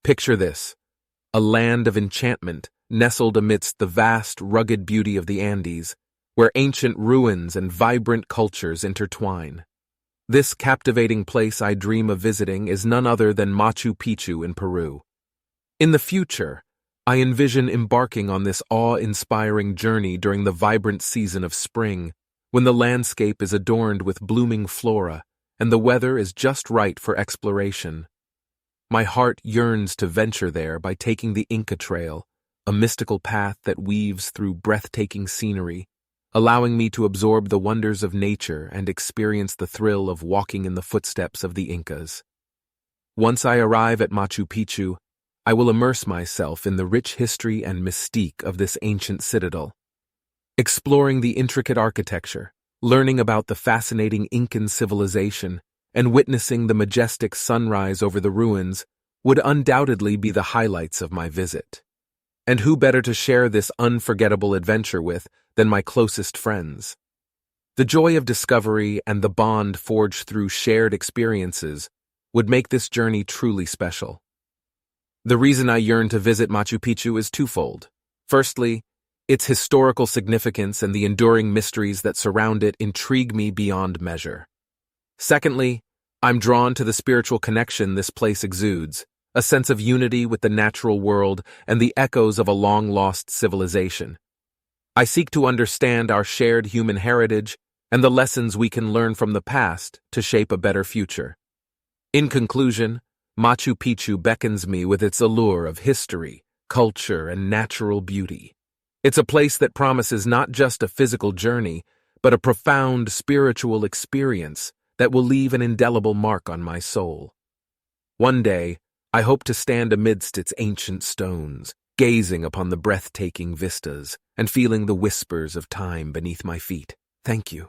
Picture this: a land of enchantment nestled amidst the vast, rugged beauty of the Andes, where ancient ruins and vibrant cultures intertwine. This captivating place I dream of visiting is none other than Machu Picchu in Peru. In the future, I envision embarking on this awe-inspiring journey during the vibrant season of spring, when the landscape is adorned with blooming flora and the weather is just right for exploration. My heart yearns to venture there by taking the Inca Trail, a mystical path that weaves through breathtaking scenery, allowing me to absorb the wonders of nature and experience the thrill of walking in the footsteps of the Incas. Once I arrive at Machu Picchu, I will immerse myself in the rich history and mystique of this ancient citadel. Exploring the intricate architecture, learning about the fascinating Incan civilization, and witnessing the majestic sunrise over the ruins would undoubtedly be the highlights of my visit. And who better to share this unforgettable adventure with than my closest friends? The joy of discovery and the bond forged through shared experiences would make this journey truly special. The reason I yearn to visit Machu Picchu is twofold. Firstly, its historical significance and the enduring mysteries that surround it intrigue me beyond measure. Secondly, I'm drawn to the spiritual connection this place exudes, a sense of unity with the natural world and the echoes of a long-lost civilization. I seek to understand our shared human heritage and the lessons we can learn from the past to shape a better future. In conclusion, Machu Picchu beckons me with its allure of history, culture, and natural beauty. It's a place that promises not just a physical journey, but a profound spiritual experience that will leave an indelible mark on my soul. One day, I hope to stand amidst its ancient stones, gazing upon the breathtaking vistas and feeling the whispers of time beneath my feet. Thank you.